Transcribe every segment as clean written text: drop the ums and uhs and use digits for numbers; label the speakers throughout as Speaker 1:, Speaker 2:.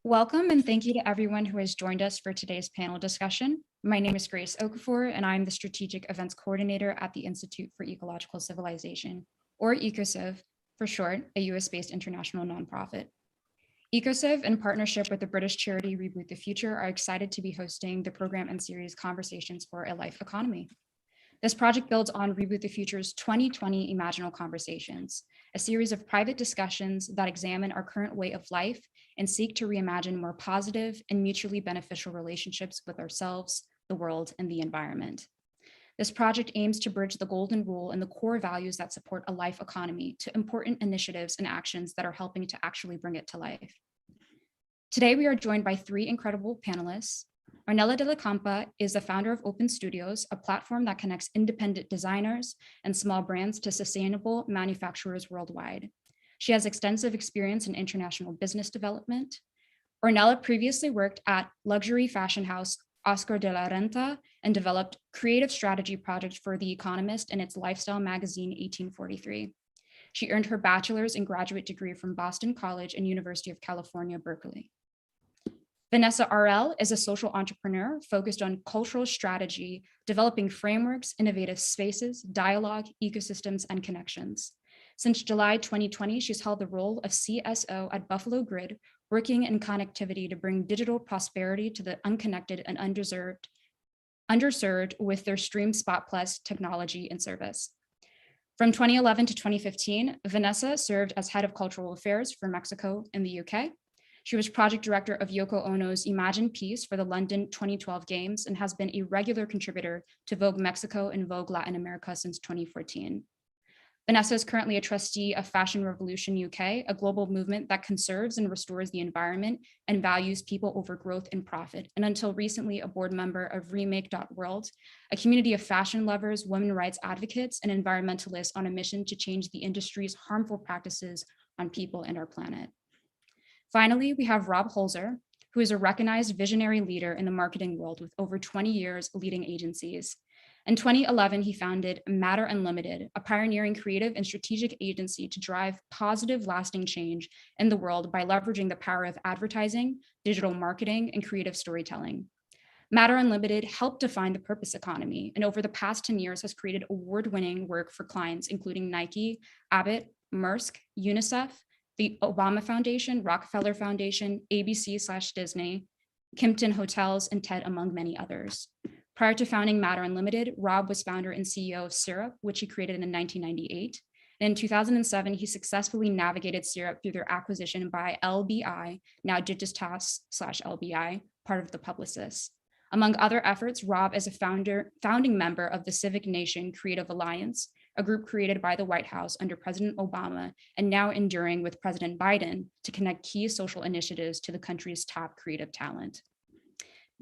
Speaker 1: Welcome and thank you to everyone who has joined us for today's panel discussion. My name is Grace Okafor and I'm the Strategic Events Coordinator at the Institute for Ecological Civilization, or EcoCiv for short, a US-based international nonprofit. EcoCiv, in partnership with the British charity Reboot the Future, are excited to be hosting the program and series Conversations for a Life Economy. This project builds on Reboot the Future's 2020 Imaginal Conversations, a series of private discussions that examine our current way of life and seek to reimagine more positive and mutually beneficial relationships with ourselves, the world, and the environment. This project aims to bridge the golden rule and the core values that support a life economy to important initiatives and actions that are helping to actually bring it to life. Today, we are joined by three incredible panelists. Ornella de la Campa is the founder of Open Studios, a platform that connects independent designers and small brands to sustainable manufacturers worldwide. She has extensive experience in international business development. Ornella previously worked at luxury fashion house Oscar de la Renta and developed creative strategy projects for The Economist and its lifestyle magazine 1843. She earned her bachelor's and graduate degree from Boston College and University of California, Berkeley. Vanessa Arelle is a social entrepreneur focused on cultural strategy, developing frameworks, innovative spaces, dialogue, ecosystems, and connections. Since July 2020, she's held the role of CSO at Buffalo Grid, working in connectivity to bring digital prosperity to the unconnected and underserved with their Stream Spot Plus technology and service. From 2011 to 2015, Vanessa served as head of cultural affairs for Mexico and the UK. She was project director of Yoko Ono's Imagine Peace for the London 2012 Games and has been a regular contributor to Vogue Mexico and Vogue Latin America since 2014. Vanessa is currently a trustee of Fashion Revolution UK, a global movement that conserves and restores the environment and values people over growth and profit, and until recently a board member of Remake.World, a community of fashion lovers, women rights advocates, and environmentalists on a mission to change the industry's harmful practices on people and our planet. Finally, we have Rob Holzer, who is a recognized visionary leader in the marketing world with over 20 years leading agencies. In 2011, he founded Matter Unlimited, a pioneering creative and strategic agency to drive positive, lasting change in the world by leveraging the power of advertising, digital marketing, and creative storytelling. Matter Unlimited helped define the purpose economy, and over the past 10 years has created award-winning work for clients, including Nike, Abbott, Maersk, UNICEF, the Obama Foundation, Rockefeller Foundation, ABC/Disney, Kimpton Hotels, and TED, among many others. Prior to founding Matter Unlimited, Rob was founder and CEO of Syrup, which he created in 1998. And in 2007, he successfully navigated Syrup through their acquisition by LBI, now Digitas/LBI, part of the Publicis. Among other efforts, Rob is a founding member of the Civic Nation Creative Alliance, a group created by the White House under President Obama and now enduring with President Biden to connect key social initiatives to the country's top creative talent.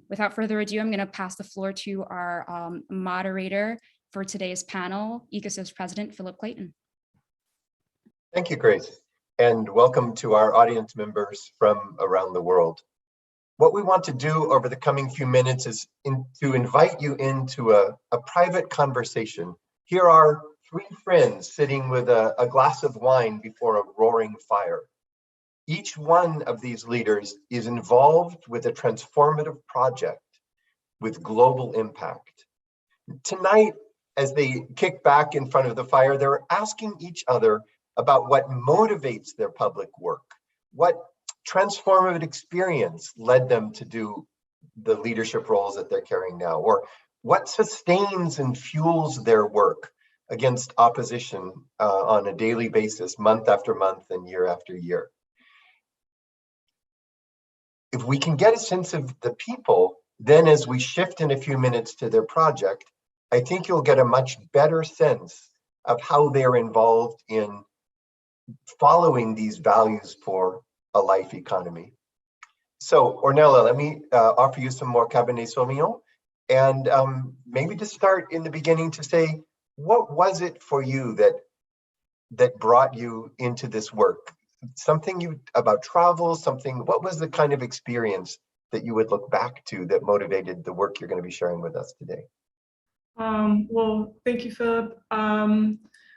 Speaker 1: Without further ado, I'm going to pass the floor to our moderator for today's panel, EcoCiv's President, Philip Clayton.
Speaker 2: Thank you, Grace, and welcome to our audience members from around the world. What we want to do over the coming few minutes is to invite you into a private conversation. Here are three friends sitting with a glass of wine before a roaring fire. Each one of these leaders is involved with a transformative project with global impact. Tonight, as they kick back in front of the fire, they're asking each other about what motivates their public work, what transformative experience led them to do the leadership roles that they're carrying now, or what sustains and fuels their work against opposition on a daily basis, month after month and year after year. If we can get a sense of the people, then as we shift in a few minutes to their project, I think you'll get a much better sense of how they're involved in following these values for a life economy. So, Ornella, let me offer you some more Cabernet Sauvignon, and maybe to start in the beginning to say, what was it for you that brought you into this work? Something about travel, what was the kind of experience that you would look back to that motivated the work you're going to be sharing with us today?
Speaker 3: Well, thank you, Philip.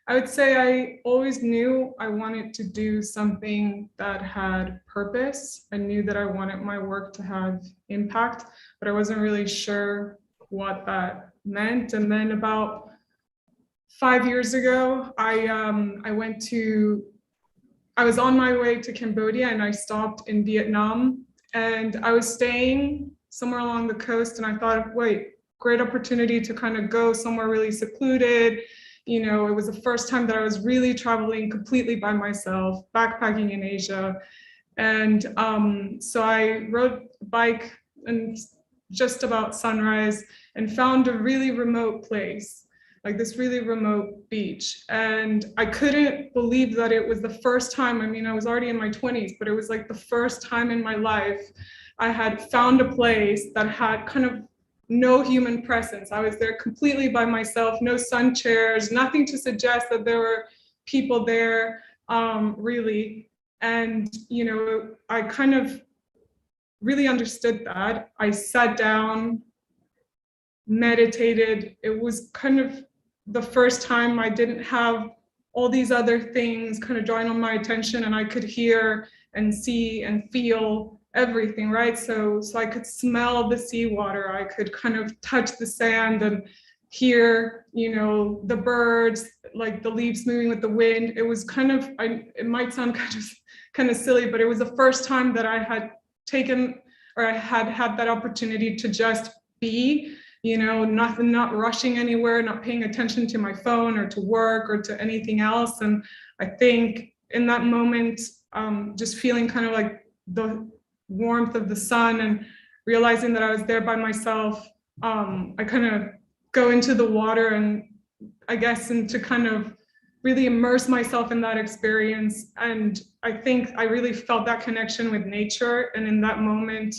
Speaker 3: I would say I always knew I wanted to do something that had purpose. I knew that I wanted my work to have impact, but I wasn't really sure what that meant. And then about 5 years ago, I was on my way to Cambodia and I stopped in Vietnam, and I was staying somewhere along the coast, and I thought, wait, great opportunity to kind of go somewhere really secluded. You know, it was the first time that I was really traveling completely by myself, backpacking in Asia. And so I rode a bike and just about sunrise and found a really remote place, like this really remote beach. And I couldn't believe that it was the first time. I mean, I was already in my 20s, but it was like the first time in my life I had found a place that had kind of no human presence. I was there completely by myself, no sun chairs, nothing to suggest that there were people there, really. And, you know, I kind of really understood that. I sat down, meditated. It was kind of the first time I didn't have all these other things kind of drawing on my attention, and I could hear and see and feel everything, right? So I could smell the seawater, I could kind of touch the sand and hear, you know, the birds, like the leaves moving with the wind. It was kind of, it might sound kind of silly, but it was the first time that I had taken, or I had had that opportunity to just be, you know, not rushing anywhere, not paying attention to my phone or to work or to anything else. And I think in that moment, just feeling kind of like the warmth of the sun and realizing that I was there by myself, I kind of go into the water and I guess, and to kind of really immerse myself in that experience. And I think I really felt that connection with nature. And in that moment,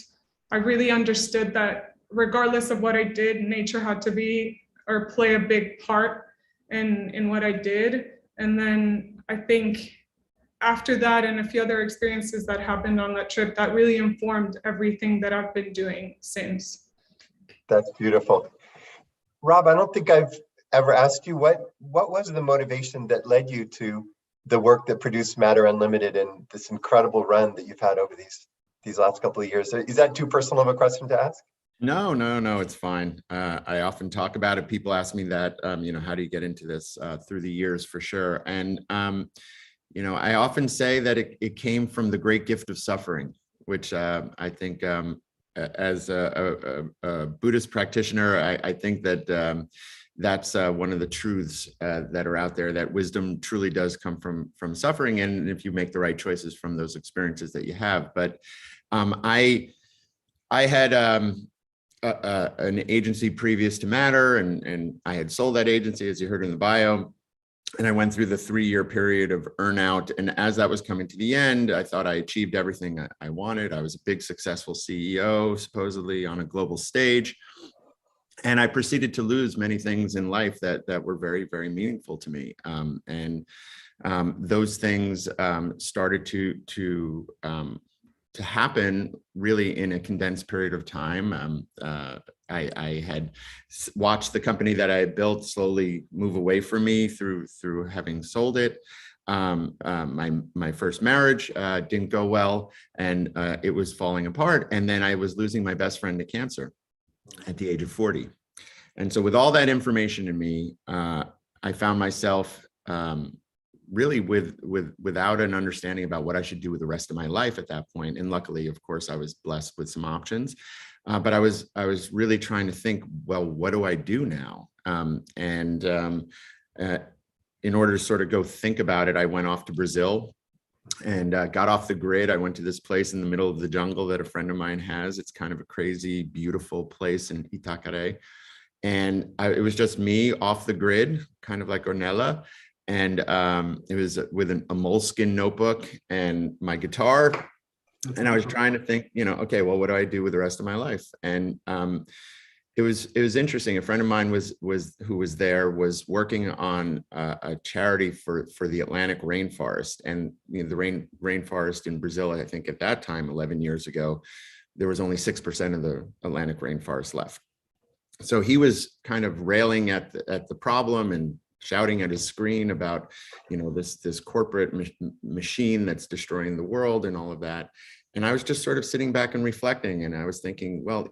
Speaker 3: I really understood that regardless of what I did, nature had to be or play a big part in what I did. And then I think after that and a few other experiences that happened on that trip, that really informed everything that I've been doing since.
Speaker 2: That's beautiful. Rob, I don't think I've ever asked you what was the motivation that led you to the work that produced Matter Unlimited and this incredible run that you've had over these last couple of years? Is that too personal of a question to ask?
Speaker 4: No, it's fine. I often talk about it. People ask me that, you know, how do you get into this through the years, for sure. And, you know, I often say that it came from the great gift of suffering, which I think as a Buddhist practitioner, I think that that's one of the truths that are out there, that wisdom truly does come from suffering. And if you make the right choices from those experiences that you have. But I had an agency previous to Matter, and I had sold that agency, as you heard in the bio. And I went through the 3-year period of earnout. And as that was coming to the end, I thought I achieved everything I wanted. I was a big, successful CEO, supposedly on a global stage. And I proceeded to lose many things in life that were very, very meaningful to me. Those things started to happen really in a condensed period of time. I had watched the company that I had built slowly move away from me through having sold it. My first marriage didn't go well, and it was falling apart. And then I was losing my best friend to cancer at the age of 40. And so with all that information in me, I found myself really without an understanding about what I should do with the rest of my life at that point. And luckily, of course, I was blessed with some options. But I was really trying to think, well, what do I do now? In order to sort of go think about it, I went off to Brazil and got off the grid. I went to this place in the middle of the jungle that a friend of mine has. It's kind of a crazy, beautiful place in Itacaré. And it was just me off the grid, kind of like Ornella. And it was with a moleskin notebook and my guitar. And I was trying to think, you know, okay, well, what do I do with the rest of my life? And it was interesting. A friend of mine who was there was working on a charity for the Atlantic rainforest. And you know, the rainforest in Brazil, I think at that time, 11 years ago, there was only 6% of the Atlantic rainforest left. So he was kind of railing at the problem and shouting at his screen about, this corporate machine that's destroying the world and all of that. And I was just sort of sitting back and reflecting, and I was thinking, well,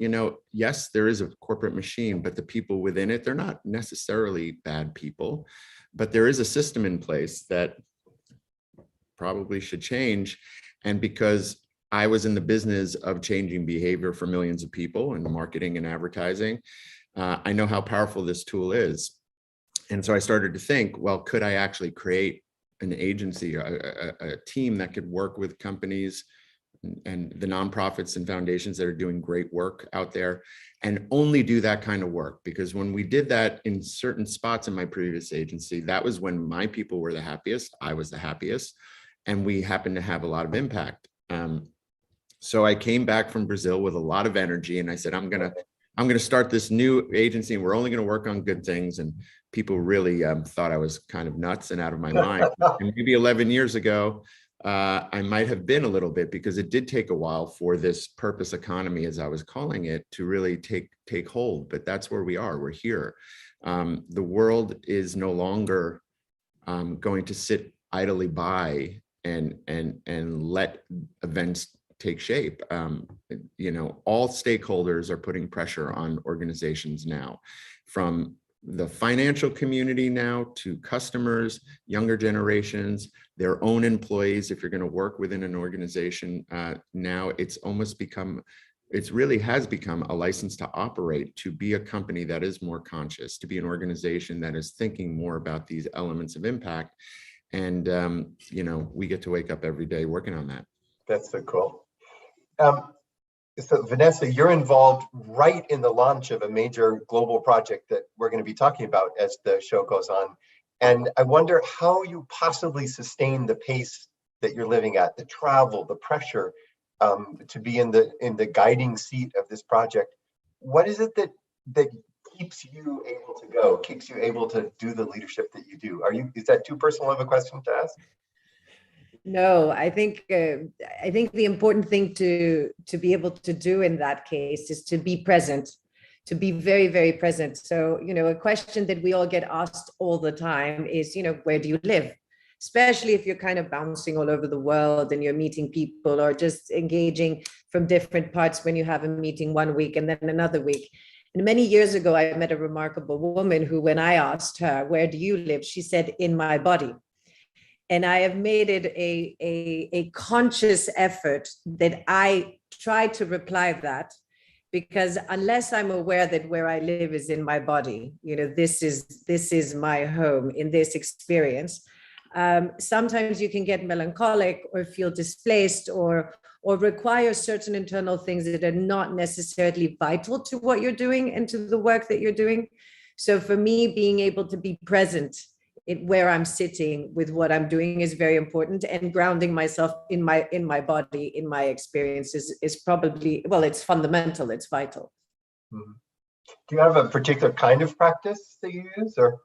Speaker 4: yes, there is a corporate machine, but the people within it, they're not necessarily bad people, but there is a system in place that probably should change. And because I was in the business of changing behavior for millions of people in marketing and advertising, I know how powerful this tool is. And so I started to think, well, could I actually create an agency, a team that could work with companies and the nonprofits and foundations that are doing great work out there, and only do that kind of work? Because when we did that in certain spots in my previous agency, that was when my people were the happiest, I was the happiest, and we happened to have a lot of impact. So I came back from Brazil with a lot of energy, and I said, I'm gonna start this new agency, and we're only gonna work on good things. And people really thought I was kind of nuts and out of my mind. And maybe 11 years ago, I might have been a little bit, because it did take a while for this purpose economy, as I was calling it, to really take hold. But that's where we are. We're here. The world is no longer going to sit idly by and let events take shape. All stakeholders are putting pressure on organizations now, from the financial community now to customers, younger generations, their own employees. If you're going to work within an organization now, it really has become a license to operate, to be a company that is more conscious, to be an organization that is thinking more about these elements of impact. And, we get to wake up every day working on that.
Speaker 2: That's so cool. So Vanessa, you're involved right in the launch of a major global project that we're going to be talking about as the show goes on. And I wonder how you possibly sustain the pace that you're living at, the travel, the pressure to be in the guiding seat of this project. What is it that keeps you able to go, keeps you able to do the leadership that you do? Is that too personal of a question to ask?
Speaker 5: No, I think the important thing to be able to do in that case is to be present, to be very, very present. So, a question that we all get asked all the time is, where do you live? Especially if you're kind of bouncing all over the world and you're meeting people, or just engaging from different parts when you have a meeting one week and then another week. And many years ago, I met a remarkable woman who, when I asked her, where do you live? She said, in my body. And I have made it a conscious effort that I try to reply that, because unless I'm aware that where I live is in my body, this is my home in this experience. Sometimes you can get melancholic or feel displaced or require certain internal things that are not necessarily vital to what you're doing and to the work that you're doing. So for me, being able to be present where I'm sitting with what I'm doing is very important, and grounding myself in my body, in my experiences is probably, well, it's fundamental, it's vital.
Speaker 2: Mm-hmm. Do you have a particular kind of practice that you use, or?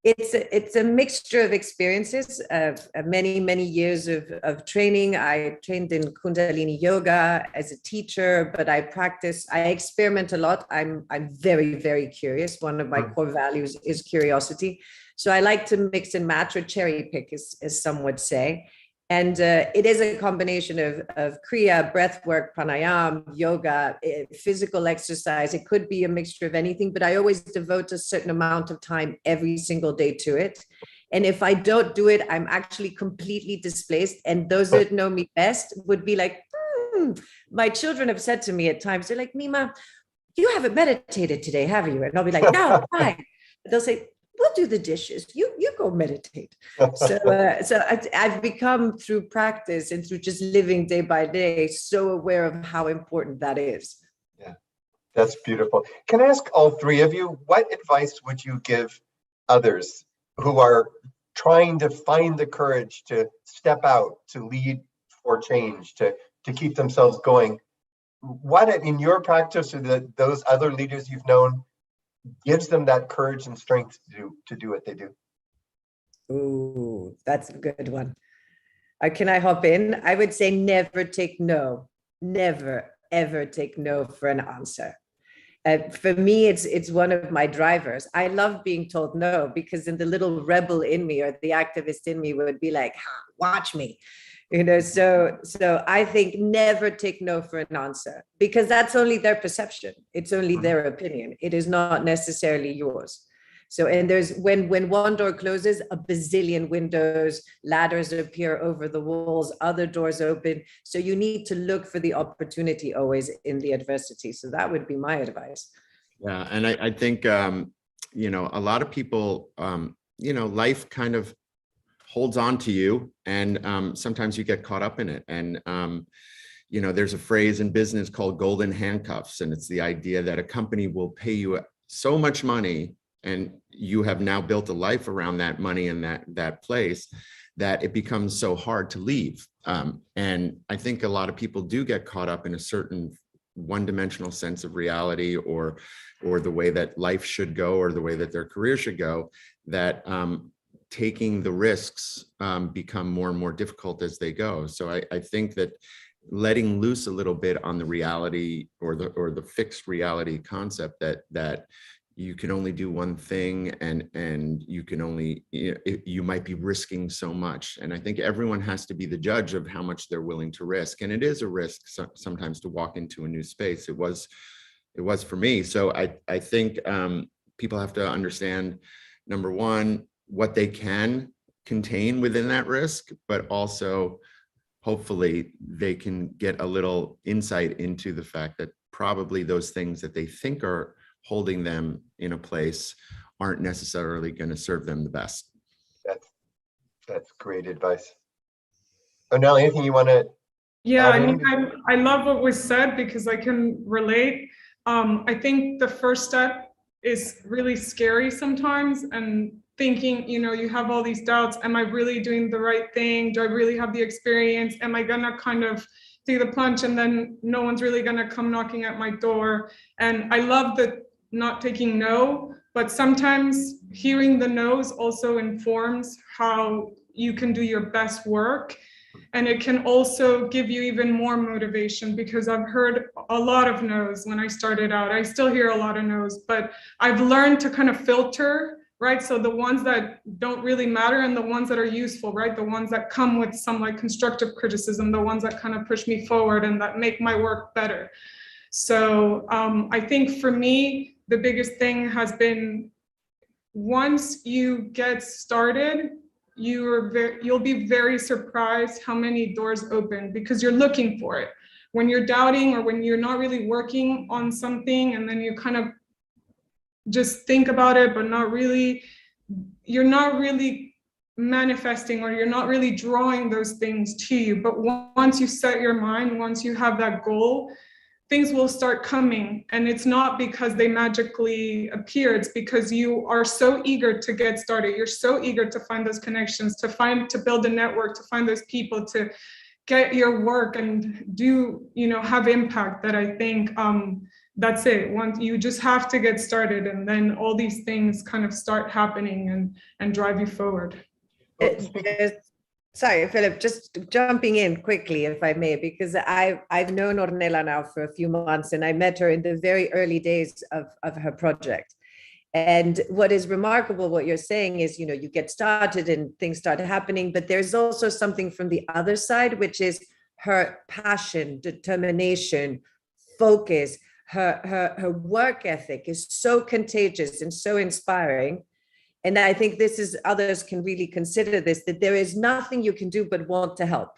Speaker 5: It's a mixture of experiences of many years of training. I trained in Kundalini yoga as a teacher, but I experiment a lot. I'm very, very curious. One of my core values is curiosity. So I like to mix and match, or cherry pick, as some would say. And it is a combination of Kriya, breath work, pranayama, yoga, physical exercise. It could be a mixture of anything, but I always devote a certain amount of time every single day to it. And if I don't do it, I'm actually completely displaced. And those that know me best would be like, my children have said to me at times, they're like, Mima, you haven't meditated today, have you? And I'll be like, no, why? They'll say, we'll do the dishes. You go meditate. So I've become, through practice and through just living day by day, so aware of how important that is.
Speaker 2: Yeah, that's beautiful. Can I ask all three of you, what advice would you give others who are trying to find the courage to step out, to lead for change, to keep themselves going? What in your practice, or those other leaders you've known, gives them that courage and strength to do what they do?
Speaker 5: Ooh, that's a good one. Can I hop in? I would say never take no. Never, ever take no for an answer. For me, it's one of my drivers. I love being told no, because then the little rebel in me or the activist in me would be like, watch me. So I think never take no for an answer, because that's only their perception. It's only their opinion. It is not necessarily yours. So, and there's when one door closes, a bazillion windows, ladders appear over the walls, other doors open. So you need to look for the opportunity always in the adversity. So that would be my advice.
Speaker 4: Yeah, and I think a lot of people, life kind of holds on to you, and sometimes you get caught up in it. And there's a phrase in business called golden handcuffs, and it's the idea that a company will pay you so much money, and you have now built a life around that money and that place, that it becomes so hard to leave. And I think a lot of people do get caught up in a certain one-dimensional sense of reality, or the way that life should go, or the way that their career should go, that taking the risks become more and more difficult as they go. So I think that letting loose a little bit on the reality, or the fixed reality concept that you can only do one thing, and you can only, you might be risking so much. And I think everyone has to be the judge of how much they're willing to risk. And it is a risk sometimes to walk into a new space. It was for me. So I think people have to understand, number one, what they can contain within that risk, but also hopefully they can get a little insight into the fact that probably those things that they think are holding them in a place aren't necessarily going to serve them the best.
Speaker 2: That's great advice. Onel, anything you want to?
Speaker 3: Yeah, I mean, I love what was said, because I can relate. I think the first step is really scary sometimes, and thinking, you have all these doubts. Am I really doing the right thing? Do I really have the experience? Am I gonna kind of do the plunge, and then no one's really gonna come knocking at my door? And I love the not taking no, but sometimes hearing the no's also informs how you can do your best work. And it can also give you even more motivation, because I've heard a lot of no's when I started out. I still hear a lot of no's, but I've learned to kind of filter, right? So the ones that don't really matter, and the ones that are useful, right? The ones that come with some like constructive criticism, the ones that kind of push me forward and that make my work better. So I think for me, the biggest thing has been, once you get started, you'll be very surprised how many doors open, because you're looking for it. When you're doubting, or when you're not really working on something, and then you kind of just think about it, but you're not really manifesting, or you're not really drawing those things to you. But once you set your mind, once you have that goal, things will start coming. And it's not because they magically appear, it's because you are so eager to get started. You're so eager to find those connections, to build a network, to find those people, to get your work and do, have impact, that I think that's it. Once you just have to get started, and then all these things kind of start happening and drive you forward.
Speaker 5: Sorry, Philip, just jumping in quickly, if I may, because I've known Ornella now for a few months, and I met her in the very early days of her project. And what is remarkable, what you're saying is, you get started and things start happening, but there's also something from the other side, which is her passion, determination, focus. Her work ethic is so contagious and so inspiring. And I think others can really consider this, that there is nothing you can do but want to help.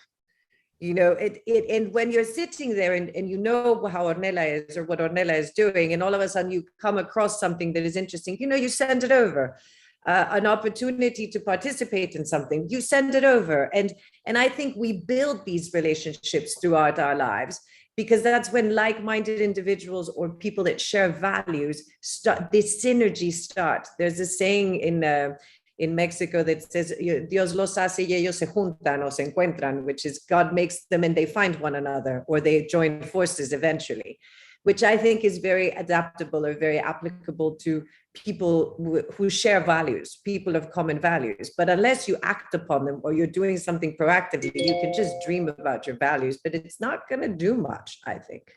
Speaker 5: And when you're sitting there and you know how Ornella is, or what Ornella is doing, and all of a sudden you come across something that is interesting, you send it over. An opportunity to participate in something, you send it over. And I think we build these relationships throughout our lives, because that's when like-minded individuals or people that share values start, this synergy starts. There's a saying in Mexico that says, Dios los hace y ellos se juntan o se encuentran, which is God makes them and they find one another, or they join forces eventually, which I think is very adaptable or very applicable to people who share values, people of common values. But unless you act upon them, or you're doing something proactively, you can just dream about your values, but it's not going to do much, I think.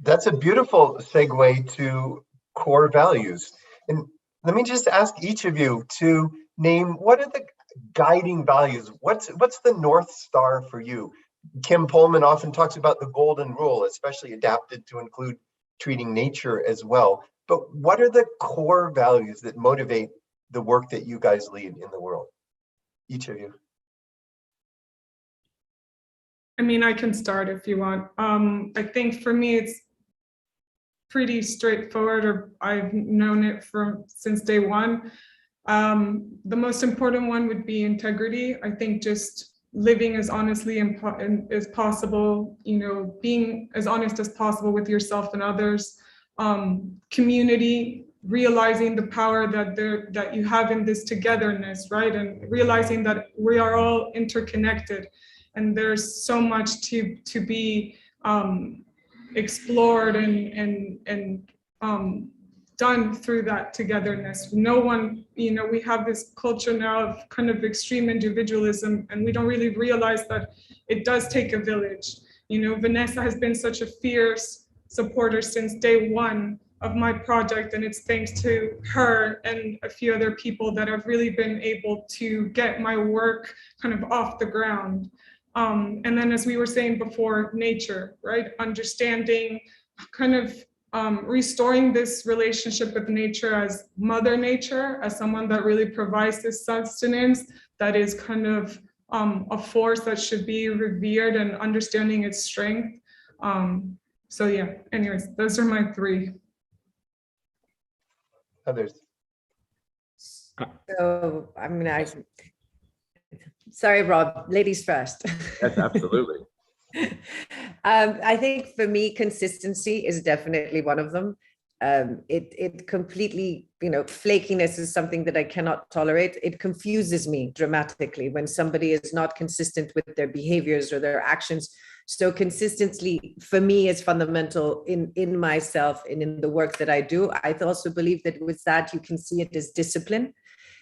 Speaker 2: That's a beautiful segue to core values. And let me just ask each of you to name, what are the guiding values? What's the North Star for you? Kim Pullman often talks about the golden rule, especially adapted to include treating nature as well. But what are the core values that motivate the work that you guys lead in the world? Each of you.
Speaker 3: I mean, I can start if you want. I think for me, it's pretty straightforward, or I've known it since day one. The most important one would be integrity. I think just living as honestly as possible, being as honest as possible with yourself and others. Community, realizing the power that you have in this togetherness, right? And realizing that we are all interconnected, and there's so much to be explored and done through that togetherness. No one, we have this culture now of kind of extreme individualism, and we don't really realize that it does take a village. Vanessa has been such a fierce supporter since day one of my project, and it's thanks to her and a few other people that I've really been able to get my work kind of off the ground. And then, as we were saying before, nature, right? Understanding, kind of restoring this relationship with nature as Mother Nature, as someone that really provides this sustenance, that is kind of a force that should be revered, and understanding its strength. So yeah, anyways, those are my three.
Speaker 2: Others.
Speaker 5: So sorry, Rob, ladies first.
Speaker 4: Yes, absolutely.
Speaker 5: I think for me, consistency is definitely one of them. It completely, flakiness is something that I cannot tolerate. It confuses me dramatically when somebody is not consistent with their behaviors or their actions. So consistency for me is fundamental in myself and in the work that I do. I also believe that with that, you can see it as discipline.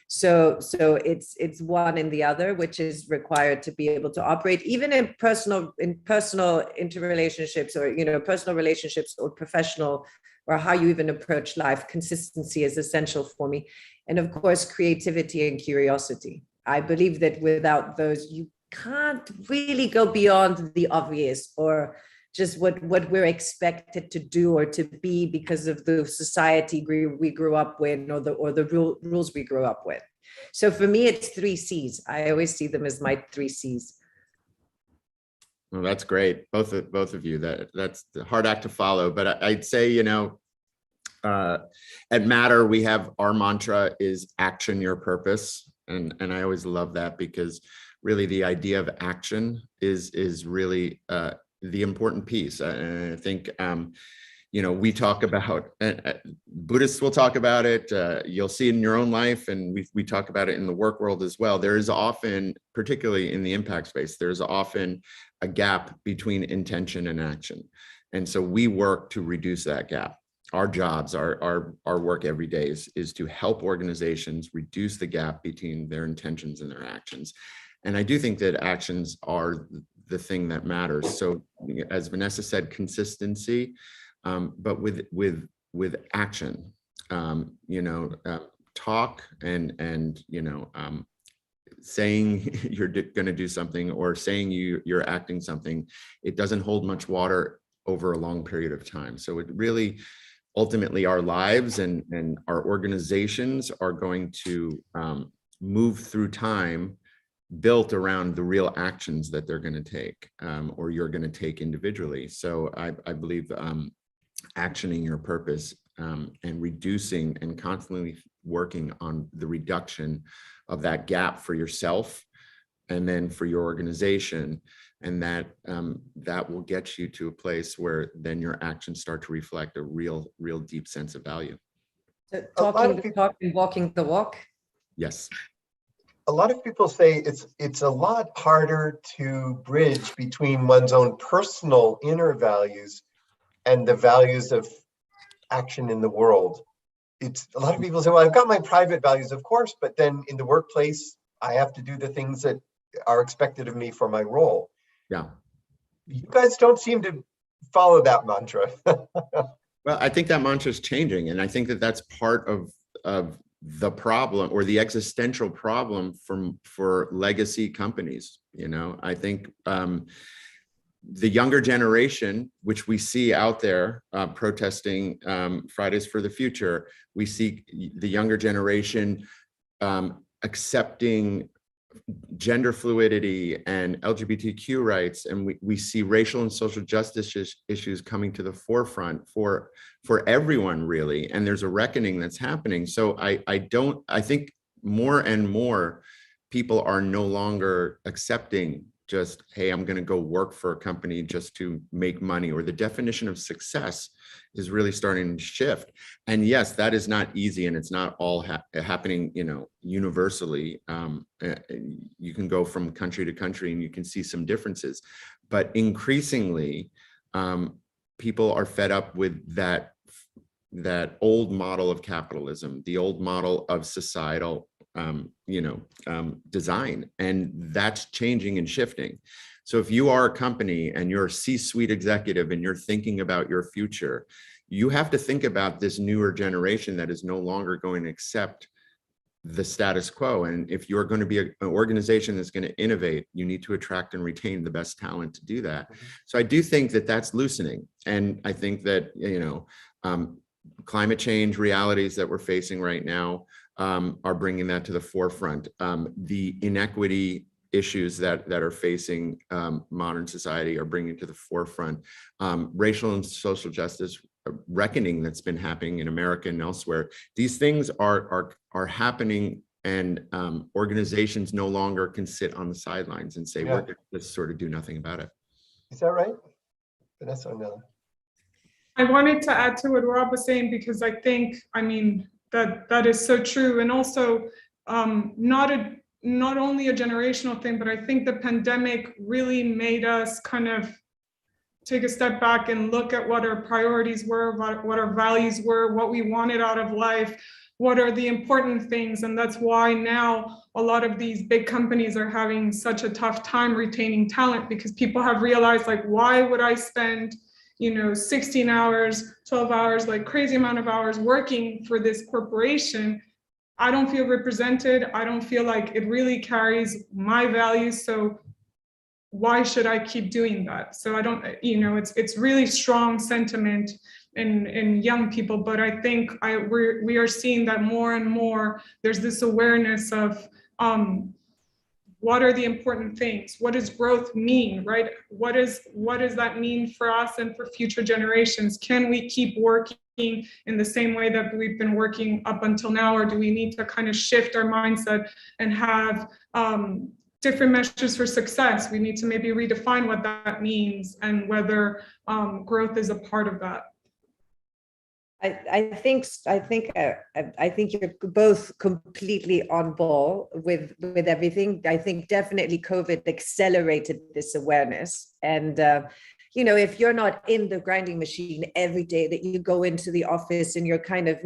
Speaker 5: So it's one and the other, which is required to be able to operate even in personal interrelationships, or personal relationships or professional, or how you even approach life. Consistency is essential for me. And of course, creativity and curiosity. I believe that without those, you can't really go beyond the obvious, or just what we're expected to do or to be because of the society we grew up with, or the rules we grew up with. So for me, it's 3 C's. I always see them as my 3 C's.
Speaker 4: Well, that's great. Both of you. That's a hard act to follow. But I'd say, at Matter, we have our mantra is action your purpose. And I always love that, because really the idea of action is really the important piece. And I think, we talk about, Buddhists will talk about it, you'll see it in your own life, and we talk about it in the work world as well. There is often, particularly in the impact space, there's often a gap between intention and action. And so we work to reduce that gap. Our jobs, our work every day is to help organizations reduce the gap between their intentions and their actions. And I do think that actions are the thing that matters. So as Vanessa said, consistency, but with action, talk and saying you're going to do something, or saying you're acting something, it doesn't hold much water over a long period of time. So it really, ultimately, our lives and our organizations are going to move through time built around the real actions that they're going to take, or you're going to take individually. So I believe actioning your purpose and reducing and constantly working on the reduction of that gap for yourself and then for your organization, and that will get you to a place where then your actions start to reflect a real deep sense of value.
Speaker 5: So talking the talk and walking the walk.
Speaker 4: Yes.
Speaker 2: A lot of people say it's a lot harder to bridge between one's own personal inner values and the values of action in the world. It's a lot of people say, well, I've got my private values, of course, but then in the workplace, I have to do the things that are expected of me for my role.
Speaker 4: Yeah.
Speaker 2: You guys don't seem to follow that mantra.
Speaker 4: Well, I think that mantra is changing, and I think that that's part of the problem, or the existential problem for legacy companies. You know, I think the younger generation, which we see out there protesting Fridays for the Future, we see the younger generation accepting gender fluidity and LGBTQ rights, and we see racial and social justice issues coming to the forefront for everyone, really. And there's a reckoning that's happening. So I think more and more people are no longer accepting just, hey, I'm going to go work for a company just to make money, or the definition of success is really starting to shift. And yes, that is not easy, and it's not all happening, you know, universally. You can go from country to country and you can see some differences, but increasingly people are fed up with that old model of capitalism, the old model of societal design, and that's changing and shifting. So if you are a company and you're a C-suite executive and you're thinking about your future, you have to think about this newer generation that is no longer going to accept the status quo. And if you're going to be an organization that's going to innovate, you need to attract and retain the best talent to do that. So I do think that that's loosening. And I think that, climate change realities that we're facing right now are bringing that to the forefront. The inequity issues that are facing modern society are bringing to the forefront. Racial and social justice reckoning that's been happening in America and elsewhere. These things are happening, and organizations no longer can sit on the sidelines and say, we're going to just sort of do nothing about it.
Speaker 2: Is that right? Vanessa Arelle.
Speaker 3: I wanted to add to what Rob was saying, because I think, that is so true. And also not only a generational thing, but I think the pandemic really made us kind of take a step back and look at what our priorities were, what our values were, what we wanted out of life, what are the important things. And that's why now a lot of these big companies are having such a tough time retaining talent, because people have realized, like, why would I spend 16 hours, 12 hours, like crazy amount of hours working for this corporation? I don't feel represented. I don't feel like it really carries my values. So why should I keep doing that? So I don't, it's really strong sentiment in young people, but I think we are seeing that more and more. There's this awareness of what are the important things? What does growth mean, right? What does that mean for us and for future generations? Can we keep working in the same way that we've been working up until now, or do we need to kind of shift our mindset and have different measures for success? We need to maybe redefine what that means and whether growth is a part of that.
Speaker 5: I think you're both completely on ball with everything. I think definitely COVID accelerated this awareness. And if you're not in the grinding machine every day, that you go into the office and you're kind of,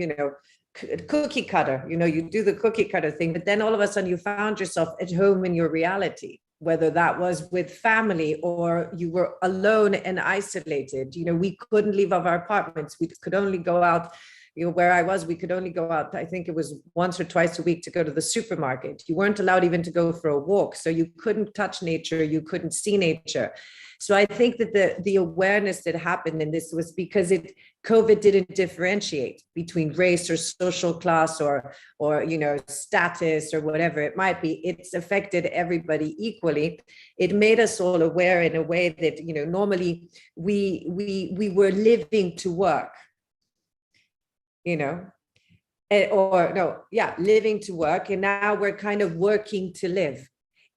Speaker 5: cookie cutter, you do the cookie cutter thing, but then all of a sudden you found yourself at home in your reality, whether that was with family or you were alone and isolated. We couldn't leave our apartments. We could only go out, where I was, we could only go out, I think it was once or twice a week, to go to the supermarket. You weren't allowed even to go for a walk. So you couldn't touch nature, you couldn't see nature. So I think that the awareness that happened in this was because COVID didn't differentiate between race or social class or status or whatever it might be. It's affected everybody equally. It made us all aware in a way that normally we were living to work, living to work, and now we're kind of working to live.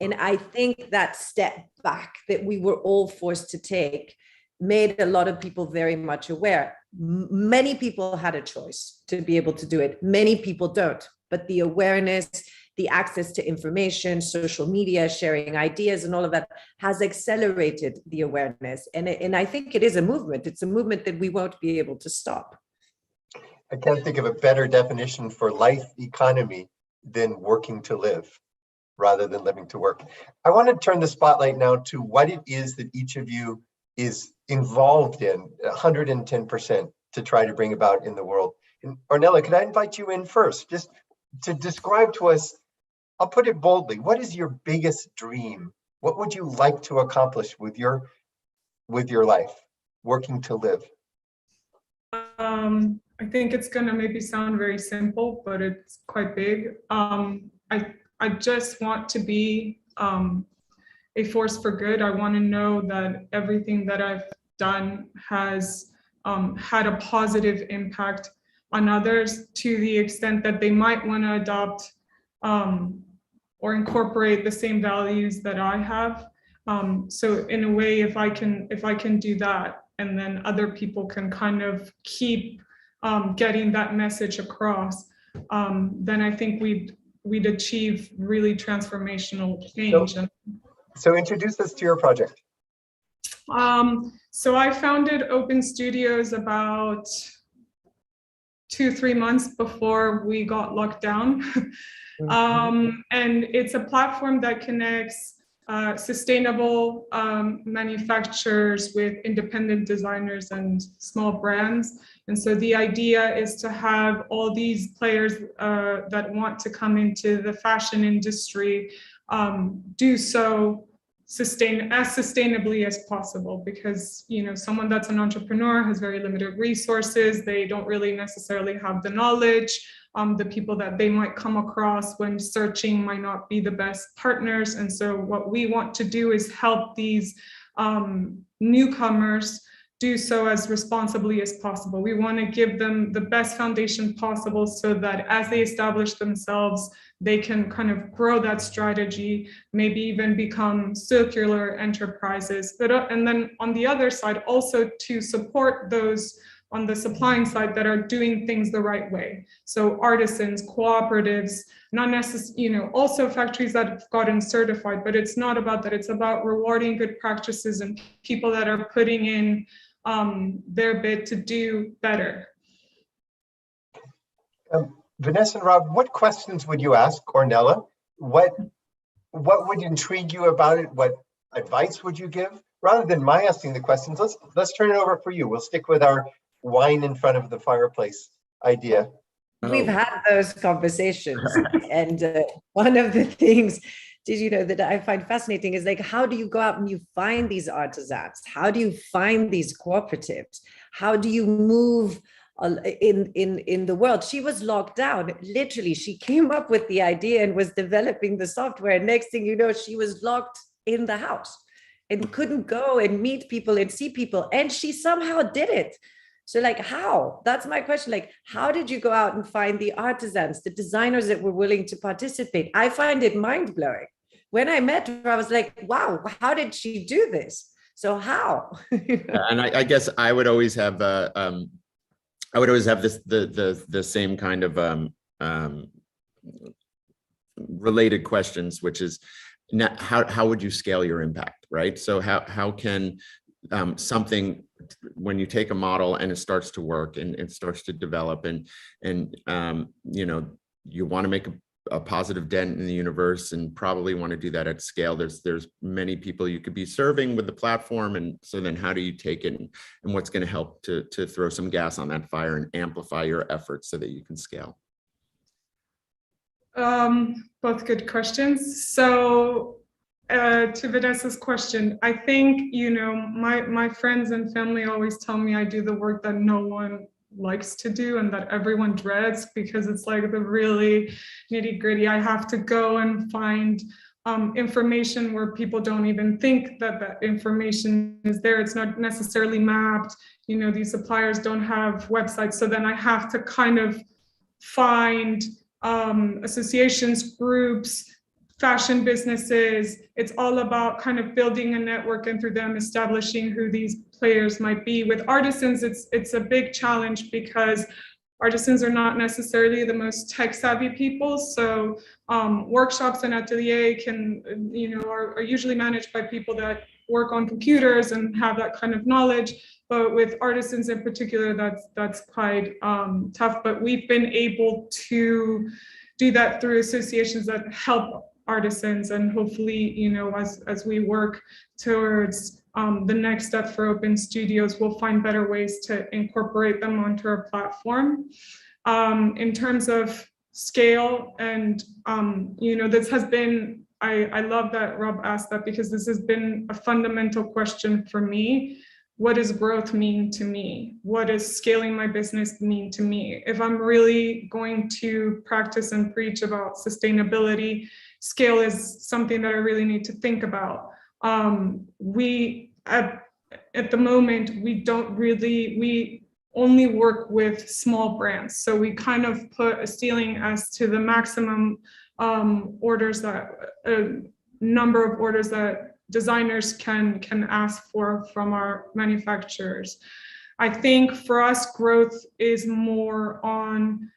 Speaker 5: And I think that step back that we were all forced to take made a lot of people very much aware. Many people had a choice to be able to do it. Many people don't. But the awareness, the access to information, social media, sharing ideas, and all of that has accelerated the awareness. And I think it is a movement. It's a movement that we won't be able to stop.
Speaker 2: I can't think of a better definition for life economy than working to live, rather than living to work. I want to turn the spotlight now to what it is that each of you is involved in 110% to try to bring about in the world. And Ornella, could I invite you in first, just to describe to us, I'll put it boldly, what is your biggest dream? What would you like to accomplish with your life, working to live?
Speaker 3: I think it's gonna maybe sound very simple, but it's quite big. I just want to be a force for good. I want to know that everything that I've done has had a positive impact on others, to the extent that they might want to adopt or incorporate the same values that I have. So in a way, if I can do that, and then other people can kind of keep getting that message across, then I think we'd achieve really transformational change.
Speaker 2: So introduce us to your project.
Speaker 3: So I founded Open Studios about 2-3 months before we got locked down. And it's a platform that connects sustainable manufacturers with independent designers and small brands. And so the idea is to have all these players that want to come into the fashion industry do so as sustainably as possible, because someone that's an entrepreneur has very limited resources. They don't really necessarily have the knowledge. The people that they might come across when searching might not be the best partners. And so what we want to do is help these newcomers do so as responsibly as possible. We want to give them the best foundation possible so that as they establish themselves, they can kind of grow that strategy, maybe even become circular enterprises. And then on the other side, also to support those on the supplying side that are doing things the right way. So artisans, cooperatives, not necessarily, also factories that have gotten certified, but it's not about that. It's about rewarding good practices and people that are putting in their bit to do better.
Speaker 2: Vanessa and Rob, what questions would you ask Ornella? What would intrigue you about it? What advice would you give? Rather than my asking the questions, let's turn it over for you. We'll stick with our wine in front of the fireplace idea.
Speaker 5: We've had those conversations. And one of the things, that I find fascinating is like, how do you go out and you find these artisans? How do you find these cooperatives? How do you move in the world? She was locked down. Literally, she came up with the idea and was developing the software. Next thing you know, she was locked in the house and couldn't go and meet people and see people. And she somehow did it. So like, how? That's my question. Like, how did you go out and find the artisans, the designers that were willing to participate? I find it mind-blowing. When I met her, I was like, wow, how did she do this? So how?
Speaker 4: And I guess I would always have the same kind of related questions, which is how would you scale your impact, right? So how can something, when you take a model and it starts to work and it starts to develop and you want to make a positive dent in the universe and probably want to do that at scale. There's many people you could be serving with the platform. And so then how do you take it and what's going to help to throw some gas on that fire and amplify your efforts so that you can scale?
Speaker 3: Both good questions. So to Vanessa's question, I think, my friends and family always tell me I do the work that no one likes to do and that everyone dreads, because it's like the really nitty-gritty. I have to go and find information where people don't even think that information is there. It's not necessarily mapped. These suppliers don't have websites. So then I have to kind of find associations, groups, fashion businesses. It's all about kind of building a network and through them establishing who these players might be. With artisans, it's a big challenge because artisans are not necessarily the most tech savvy people. So workshops and atelier are usually managed by people that work on computers and have that kind of knowledge. But with artisans in particular, that's quite tough. But we've been able to do that through associations that help artisans, and hopefully, as we work towards the next step for open studios, we'll find better ways to incorporate them onto our platform. In terms of scale, and this has been, I love that Rob asked that, because this has been a fundamental question for me. What does growth mean to me? What does scaling my business mean to me? If I'm really going to practice and preach about sustainability, scale is something that I really need to think about. We at the moment, we only work with small brands. So we kind of put a ceiling as to the maximum orders number of orders that designers can ask for from our manufacturers. I think for us, growth is more on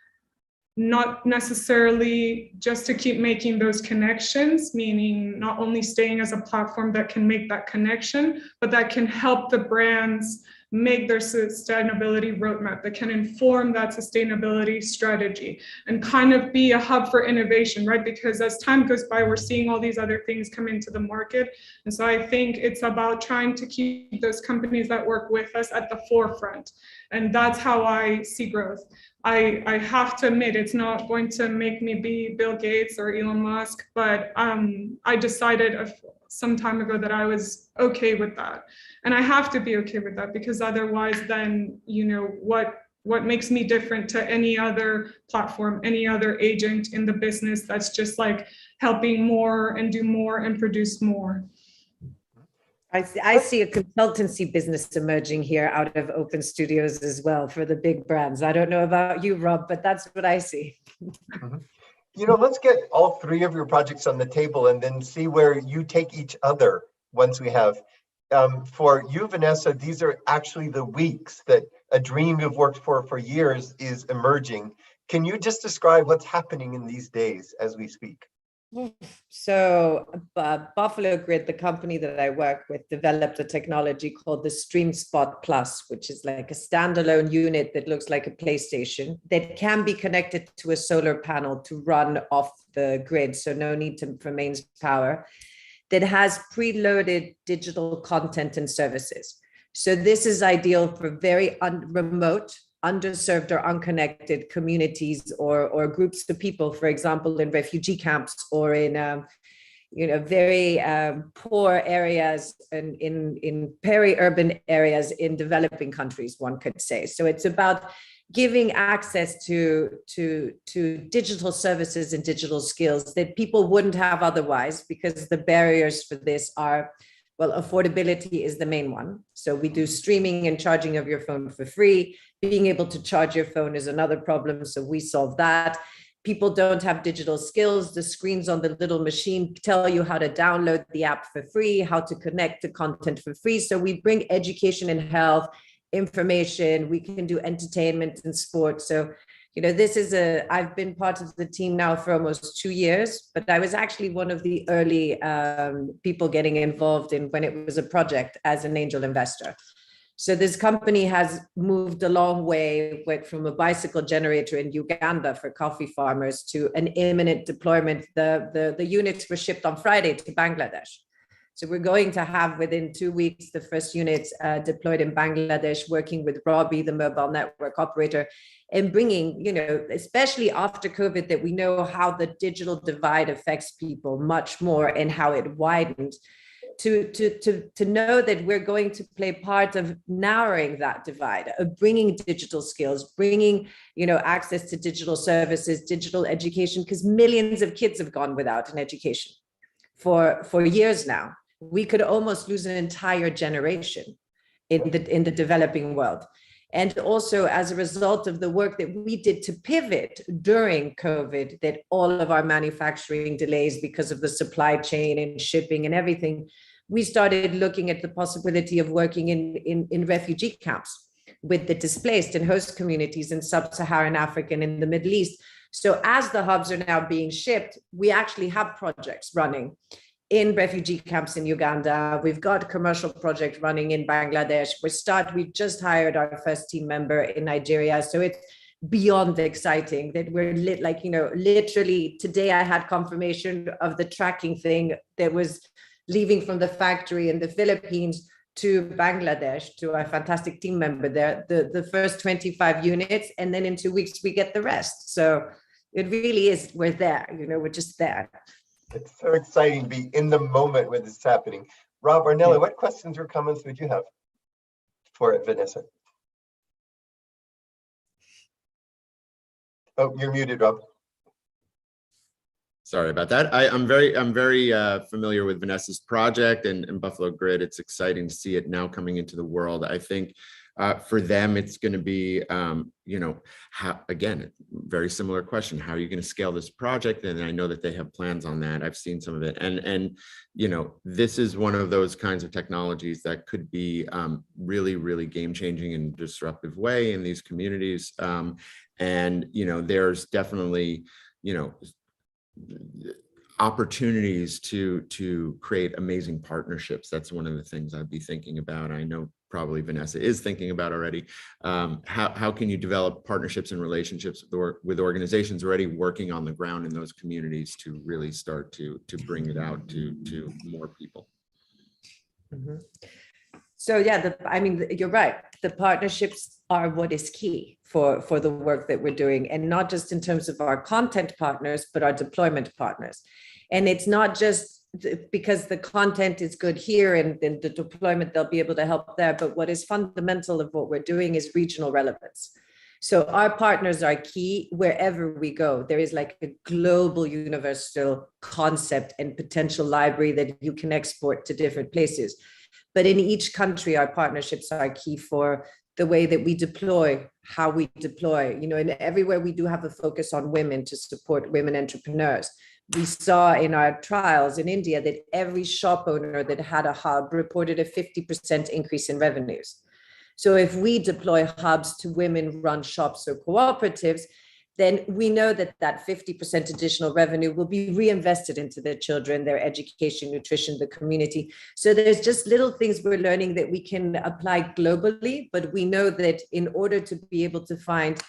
Speaker 3: not necessarily just to keep making those connections, meaning not only staying as a platform that can make that connection, but that can help the brands make their sustainability roadmap, that can inform that sustainability strategy and kind of be a hub for innovation, right? Because as time goes by, we're seeing all these other things come into the market. And so I think it's about trying to keep those companies that work with us at the forefront. And that's how I see growth. I have to admit, it's not going to make me be Bill Gates or Elon Musk, but I decided some time ago that I was okay with that. And I have to be okay with that, because otherwise then, what makes me different to any other platform, any other agent in the business that's just like helping more and do more and produce more.
Speaker 5: I see a consultancy business emerging here out of open studios as well for the big brands. I don't know about you, Rob, but that's what I see.
Speaker 2: Let's get all three of your projects on the table and then see where you take each other once we have. For you, Vanessa, these are actually the weeks that a dream you've worked for years is emerging. Can you just describe what's happening in these days as we speak?
Speaker 5: So Buffalo Grid, the company that I work with, developed a technology called the StreamSpot Plus, which is like a standalone unit that looks like a PlayStation that can be connected to a solar panel to run off the grid. So no need for mains power, that has preloaded digital content and services. So this is ideal for very remote, underserved or unconnected communities or groups of people, for example, in refugee camps or in very poor areas and in peri-urban areas in developing countries, one could say. So it's about giving access to digital services and digital skills that people wouldn't have otherwise, because the barriers for this are, well, affordability is the main one. So we do streaming and charging of your phone for free. Being able to charge your phone is another problem. So we solve that. People don't have digital skills. The screens on the little machine tell you how to download the app for free, how to connect to content for free. So we bring education and health, information. We can do entertainment and sports. So I've been part of the team now for almost 2 years, but I was actually one of the early people getting involved in when it was a project as an angel investor. So this company has moved a long way, went from a bicycle generator in Uganda for coffee farmers to an imminent deployment. The units were shipped on Friday to Bangladesh. So we're going to have within 2 weeks, the first units deployed in Bangladesh, working with Robbie, the mobile network operator, and bringing, especially after COVID, that we know how the digital divide affects people much more and how it widened, to know that we're going to play part of narrowing that divide, of bringing digital skills, bringing, access to digital services, digital education, because millions of kids have gone without an education for years now. We could almost lose an entire generation in the developing world. And also as a result of the work that we did to pivot during COVID, that all of our manufacturing delays because of the supply chain and shipping and everything, we started looking at the possibility of working in refugee camps with the displaced and host communities in sub-Saharan Africa and in the Middle East. So as the hubs are now being shipped, we actually have projects running in refugee camps in Uganda. We've got a commercial project running in Bangladesh. We just hired our first team member in Nigeria. So it's beyond exciting that we're literally today I had confirmation of the tracking thing that was leaving from the factory in the Philippines to Bangladesh, to our fantastic team member there, the first 25 units, and then in 2 weeks we get the rest. So it really is, we're there, we're just there.
Speaker 2: It's so exciting to be in the moment when this is happening. Rob, Arnella, what questions or comments would you have for Vanessa? Oh, you're muted, Rob.
Speaker 4: Sorry about that. I'm very familiar with Vanessa's project and Buffalo Grid. It's exciting to see it now coming into the world. I think for them, it's going to be, how, again, very similar question. How are you going to scale this project? And I know that they have plans on that. I've seen some of it. And this is one of those kinds of technologies that could be really, really game changing in a disruptive way in these communities. There's definitely, opportunities to create amazing partnerships. That's one of the things I'd be thinking about. I know probably Vanessa is thinking about already. How can you develop partnerships and relationships with organizations already working on the ground in those communities to really start to bring it out to more people?
Speaker 5: Mm-hmm. So yeah, you're right. The partnerships are what is key for the work that we're doing, and not just in terms of our content partners, but our deployment partners. And it's not just because the content is good here and then the deployment, they'll be able to help there. But what is fundamental of what we're doing is regional relevance. So our partners are key wherever we go. There is like a global universal concept and potential library that you can export to different places. But in each country, our partnerships are key for the way that we deploy, how we deploy, and everywhere we do have a focus on women to support women entrepreneurs. We saw in our trials in India that every shop owner that had a hub reported a 50% increase in revenues. So if we deploy hubs to women-run shops or cooperatives, then we know that that 50% additional revenue will be reinvested into their children, their education, nutrition, the community. So there's just little things we're learning that we can apply globally, but we know that in order to be able to find,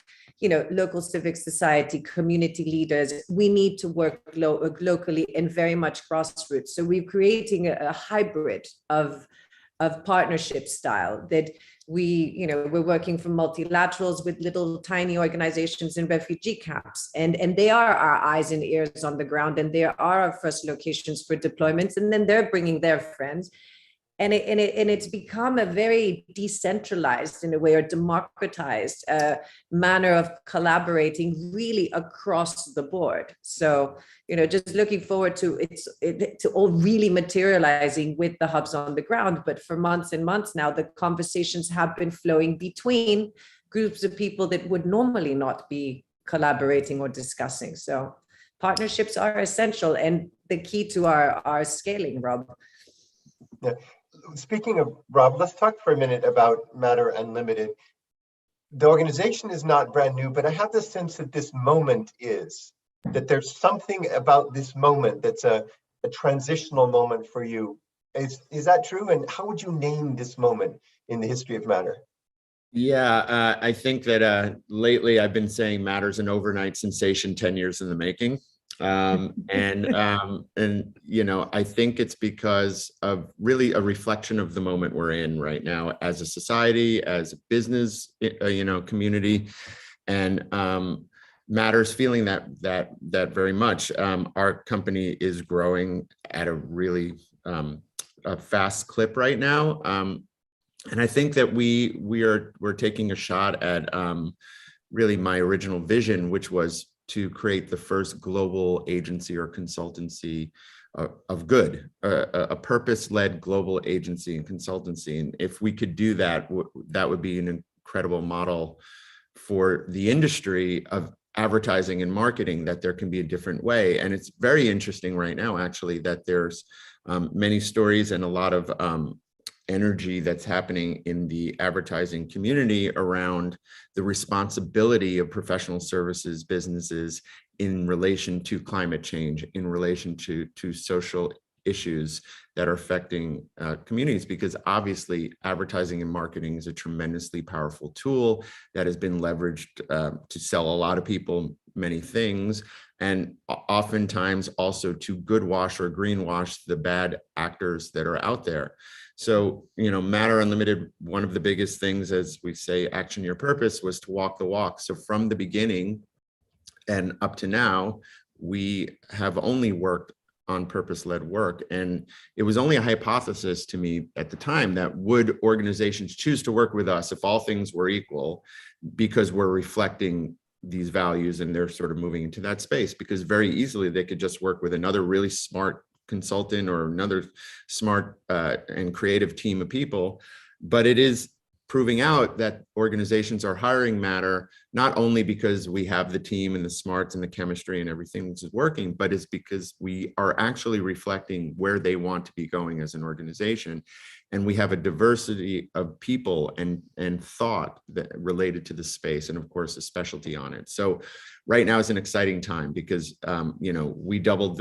Speaker 5: local civic society, community leaders, we need to work locally and very much grassroots. So we're creating a hybrid of partnership style that we're working from multilaterals with little tiny organizations in refugee camps, and they are our eyes and ears on the ground, and they are our first locations for deployments, and then they're bringing their friends. And it's become a very decentralized, in a way, or democratized manner of collaborating really across the board. So, just looking forward to it all really materializing with the hubs on the ground. But for months and months now, the conversations have been flowing between groups of people that would normally not be collaborating or discussing. So partnerships are essential and the key to our scaling, Rob.
Speaker 2: Yeah. Speaking of Rob, let's talk for a minute about Matter Unlimited. The organization is not brand new, but I have the sense that this moment is, that there's something about this moment that's a transitional moment for you. Is that true? And how would you name this moment in the history of Matter?
Speaker 4: Yeah, I think that lately I've been saying Matter's an overnight sensation, 10 years in the making. I think it's because of really a reflection of the moment we're in right now as a society, as a business, community, and Matter's feeling that very much. Our company is growing at a really a fast clip right now, and I think that we're taking a shot at really my original vision, which was to create the first global agency or consultancy of good, a purpose-led global agency and consultancy. And if we could do that, that would be an incredible model for the industry of advertising and marketing, that there can be a different way. And it's very interesting right now, actually, that there's many stories and a lot of energy that's happening in the advertising community around the responsibility of professional services businesses in relation to climate change, in relation to social issues that are affecting communities, because obviously advertising and marketing is a tremendously powerful tool that has been leveraged to sell a lot of people many things, and oftentimes also to good wash or greenwash the bad actors that are out there. So, Matter Unlimited, one of the biggest things, as we say, action your purpose, was to walk the walk. So from the beginning and up to now, we have only worked on purpose-led work. And it was only a hypothesis to me at the time that would organizations choose to work with us if all things were equal, because we're reflecting these values and they're sort of moving into that space, because very easily they could just work with another really smart consultant or another smart and creative team of people. But it is proving out that organizations are hiring Matter, not only because we have the team and the smarts and the chemistry and everything that's working, but it's because we are actually reflecting where they want to be going as an organization. And we have a diversity of people and thought that related to the space, and of course a specialty on it. So right now is an exciting time because we doubled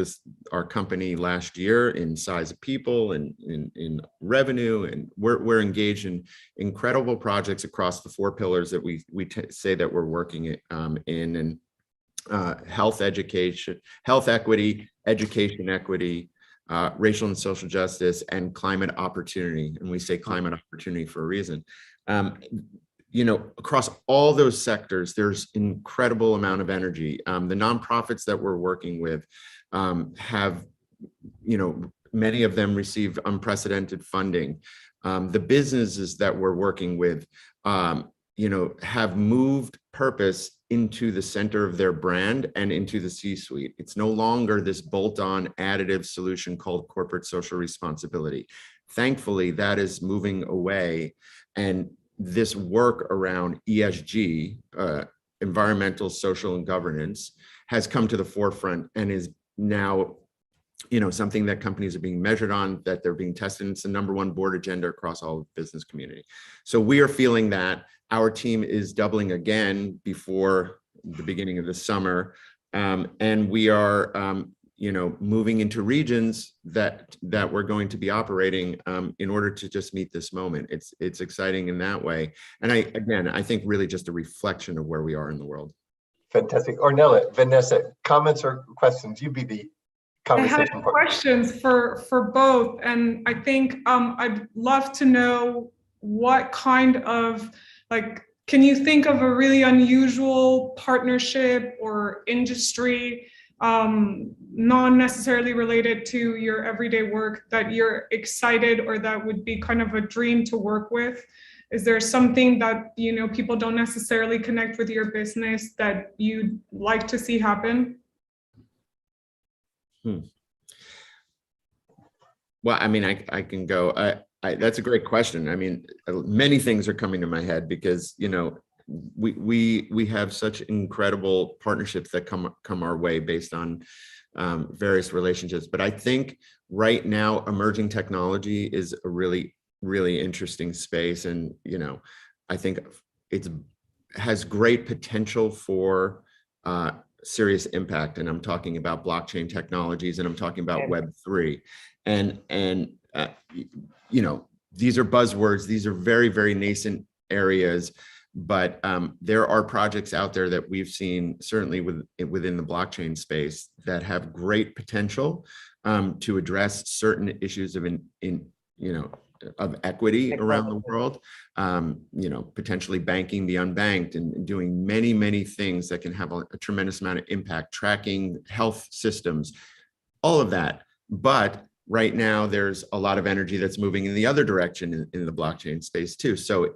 Speaker 4: our company last year in size of people and in revenue, and we're engaged in incredible projects across the 4 pillars that we say that we're working in, and health equity, education equity, racial and social justice, and climate opportunity. And we say climate opportunity for a reason. Across all those sectors, there's incredible amount of energy. The nonprofits that we're working with have, many of them receive unprecedented funding. The businesses that we're working with, have moved purpose into the center of their brand and into the C-suite. It's no longer this bolt-on additive solution called corporate social responsibility. Thankfully, that is moving away. And this work around ESG, environmental, social, and governance, has come to the forefront and is now something that companies are being measured on, that they're being tested. It's the #1 board agenda across all of the business community. So we are feeling that. Our team is doubling again before the beginning of the summer. And we are, moving into regions that we're going to be operating in order to just meet this moment. It's exciting in that way. And I think really just a reflection of where we are in the world.
Speaker 2: Fantastic. Ornella, Vanessa, comments or questions? You be the conversation
Speaker 3: I have
Speaker 2: part.
Speaker 3: questions for both, and I think I'd love to know what kind of, can you think of a really unusual partnership or industry, non-necessarily related to your everyday work, that you're excited or that would be kind of a dream to work with? Is there something that people don't necessarily connect with your business that you'd like to see happen?
Speaker 4: Well, I can go. That's a great question. Many things are coming to my head because, we have such incredible partnerships that come our way based on various relationships. But I think right now, emerging technology is a really, really interesting space. And, I think it has great potential for serious impact. And I'm talking about blockchain technologies, and I'm talking about Web3. And these are buzzwords. These are very, very nascent areas, but there are projects out there that we've seen, certainly within the blockchain space, that have great potential to address certain issues of equity around the world, potentially banking the unbanked and doing many, many things that can have a tremendous amount of impact, tracking health systems, all of that. But right now, there's a lot of energy that's moving in the other direction in the blockchain space too. So,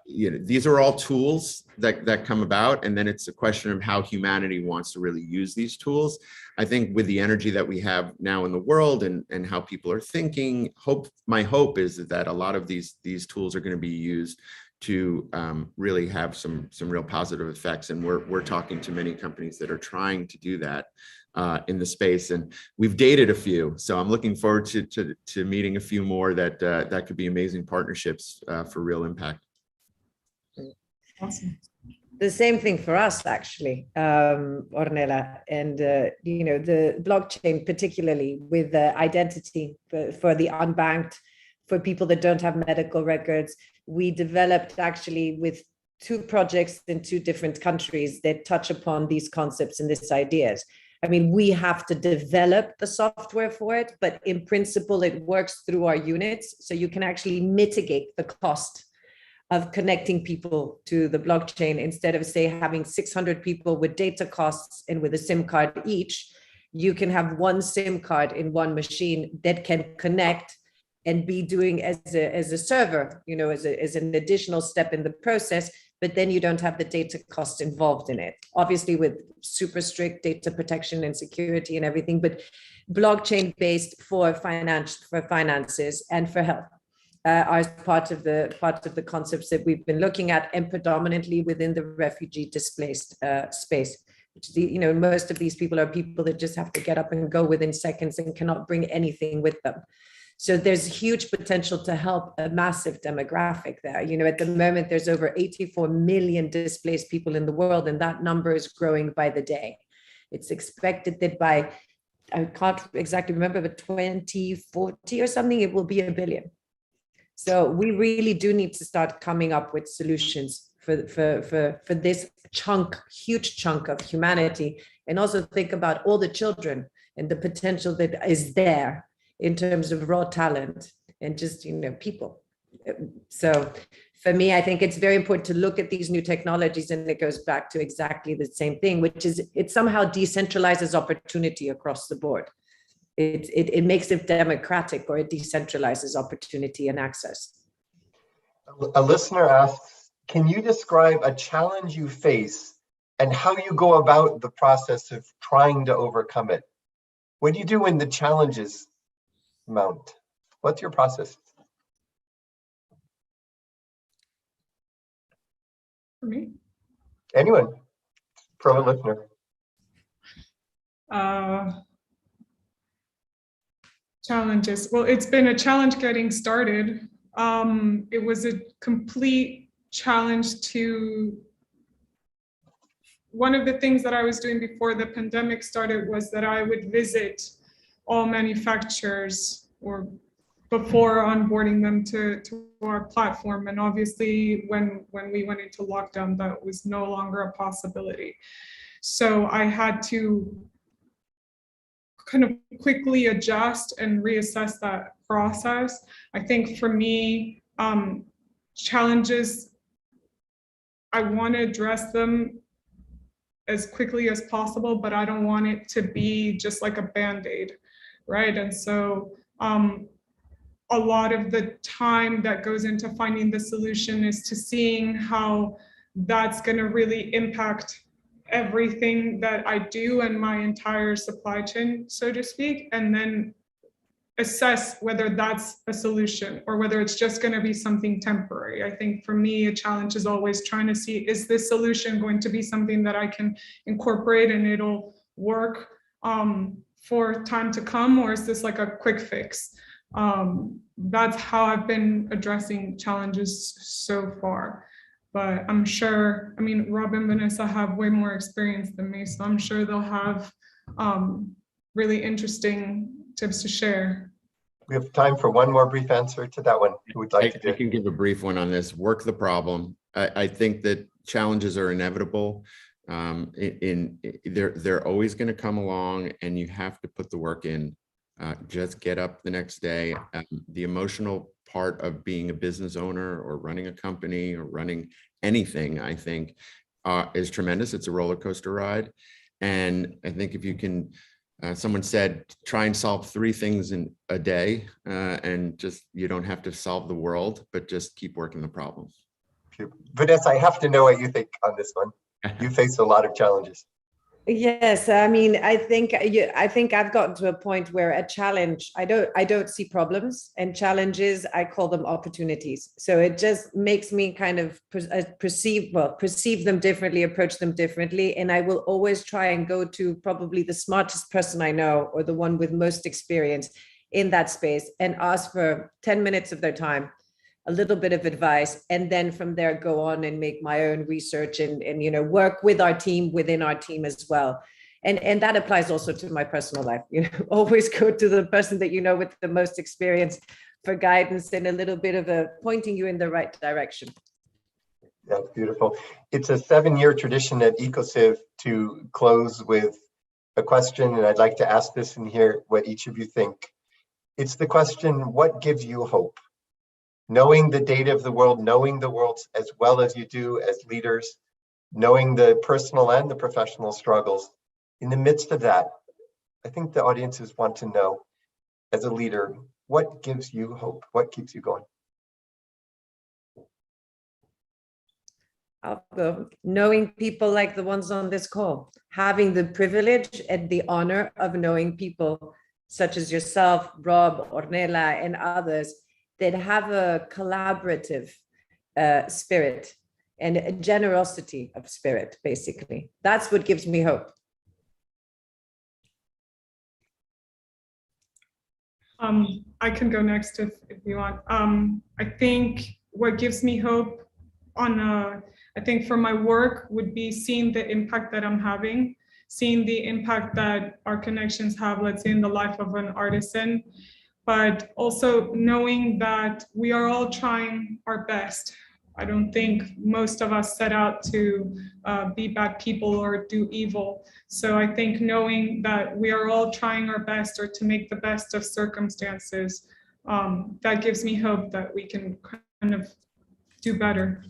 Speaker 4: these are all tools that come about, and then it's a question of how humanity wants to really use these tools. I think with the energy that we have now in the world and how people are thinking, my hope is that a lot of these tools are going to be used to really have some real positive effects. And we're talking to many companies that are trying to do that in the space, and we've dated a few. So I'm looking forward to meeting a few more that could be amazing partnerships for real impact.
Speaker 3: Awesome.
Speaker 5: The same thing for us, actually, Ornella, and the blockchain, particularly with the identity for the unbanked, for people that don't have medical records. We developed actually with 2 projects in 2 different countries that touch upon these concepts and these ideas. I mean, we have to develop the software for it, but in principle, it works through our units, so you can actually mitigate the cost of connecting people to the blockchain. Instead of, say, having 600 people with data costs and with a SIM card each, you can have 1 SIM card in 1 machine that can connect and be doing as a server, as an additional step in the process, but then you don't have the data cost involved in it. Obviously with super strict data protection and security and everything, but blockchain-based for finances and for health. Are part of the concepts that we've been looking at, and predominantly within the refugee displaced space. Which most of these people are people that just have to get up and go within seconds and cannot bring anything with them. So there's huge potential to help a massive demographic there. At the moment, there's over 84 million displaced people in the world, and that number is growing by the day. It's expected that by, I can't exactly remember, but 2040 or something, it will be 1 billion. So we really do need to start coming up with solutions for this huge chunk of humanity, and also think about all the children and the potential that is there in terms of raw talent and just, people. So for me, I think it's very important to look at these new technologies, and it goes back to exactly the same thing, which is it somehow decentralizes opportunity across the board. It makes it democratic, or it decentralizes opportunity and access.
Speaker 2: A listener asks, can you describe a challenge you face and how you go about the process of trying to overcome it? What do you do when the challenges mount? What's your process?
Speaker 3: For me?
Speaker 2: Anyone from a listener.
Speaker 3: Challenges. Well, it's been a challenge getting started. It was a complete challenge to, one of the things that I was doing before the pandemic started was that I would visit all manufacturers or before onboarding them to our platform. And obviously when we went into lockdown, that was no longer a possibility. So I had to kind of quickly adjust and reassess that process. I think for me, challenges, I want to address them as quickly as possible, but I don't want it to be just like a Band-Aid, right? And so a lot of the time that goes into finding the solution is to seeing how that's going to really impact everything that I do and my entire supply chain, so to speak, and then assess whether that's a solution or whether it's just going to be something temporary. I think for me, a challenge is always trying to see, is this solution going to be something that I can incorporate and it'll work for time to come, or is this like a quick fix? That's how I've been addressing challenges so far. But I'm sure, I mean, Rob and Vanessa have way more experience than me, so I'm sure they'll have really interesting tips to share.
Speaker 2: We have time for one more brief answer to that one. Who would like to do it?
Speaker 4: I can give a brief one on this. Work the problem. I think that challenges are inevitable. They're always going to come along, and you have to put the work in. Just get up the next day. The emotional part of being a business owner or running a company or running anything, I think, is tremendous. It's a roller coaster ride. And I think if you can, someone said, try and solve 3 things in a day, and just, you don't have to solve the world, but just keep working the problem.
Speaker 2: Vanessa, I have to know what you think on this one. You face a lot of challenges.
Speaker 5: Yes, I mean, I think I've gotten to a point where a challenge, I don't see problems, and challenges, I call them opportunities. So it just makes me kind of perceive them differently, approach them differently. And I will always try and go to probably the smartest person I know, or the one with most experience in that space, and ask for 10 minutes of their time a little bit of advice, and then from there go on and make my own research and work with our team, within our team as well. And that applies also to my personal life. Always go to the person that with the most experience for guidance and a little bit of a pointing you in the right direction.
Speaker 2: That's beautiful. It's a 7-year tradition at Ecociv to close with a question, and I'd like to ask this and hear what each of you think. It's the question, what gives you hope? Knowing the data of the world, knowing the world as well as you do as leaders, knowing the personal and the professional struggles, in the midst of that, I think the audiences want to know, as a leader, what gives you hope? What keeps you going?
Speaker 5: I'll go. Knowing people like the ones on this call, having the privilege and the honor of knowing people such as yourself, Rob, Ornella, and others that have a collaborative spirit and a generosity of spirit, basically. That's what gives me hope.
Speaker 3: I can go next if you want. I think what gives me hope I think for my work would be seeing the impact that I'm having, seeing the impact that our connections have, let's say, in the life of an artisan, but also knowing that we are all trying our best. I don't think most of us set out to be bad people or do evil. So I think knowing that we are all trying our best or to make the best of circumstances, that gives me hope that we can kind of do better.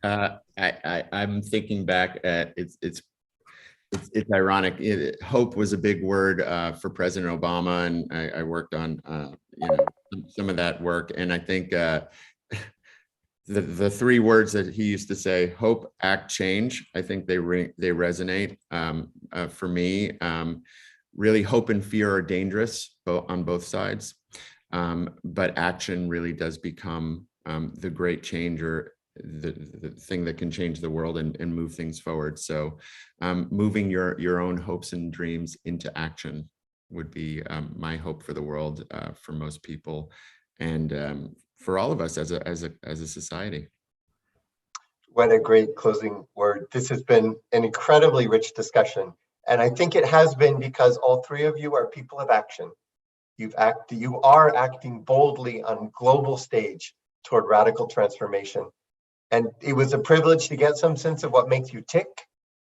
Speaker 4: I'm thinking back at it's ironic. Hope was a big word for President Obama, and I worked on some of that work. And I think the 3 words that he used to say: hope, act, change. I think they resonate for me. Really, hope and fear are dangerous on both sides, but action really does become the great changer. The thing that can change the world and move things forward. So moving your own hopes and dreams into action would be my hope for the world, for most people, and for all of us as a society.
Speaker 2: What a great closing word. This has been an incredibly rich discussion. And I think it has been because all 3 of you are people of action. You are acting boldly on global stage toward radical transformation. And it was a privilege to get some sense of what makes you tick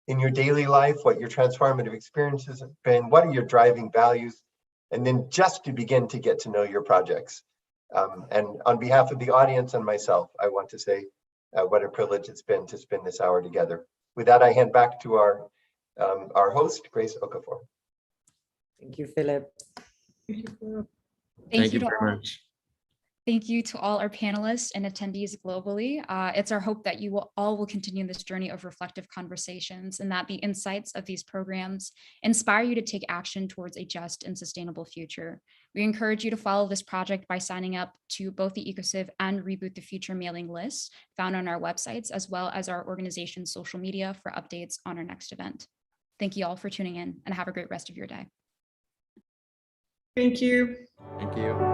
Speaker 2: in your daily life, what your transformative experiences have been, what are your driving values, and then just to begin to get to know your projects. And on behalf of the audience and myself, I want to say what a privilege it's been to spend this hour together. With that, I hand back to our host, Grace Okafor.
Speaker 5: Thank you, Philip.
Speaker 4: Thank you very much.
Speaker 1: Thank you to all our panelists and attendees globally. It's our hope that you will continue this journey of reflective conversations, and that the insights of these programs inspire you to take action towards a just and sustainable future. We encourage you to follow this project by signing up to both the Ecociv and Reboot the Future mailing lists found on our websites, as well as our organization's social media for updates on our next event. Thank you all for tuning in, and have a great rest of your day.
Speaker 3: Thank you.
Speaker 4: Thank you.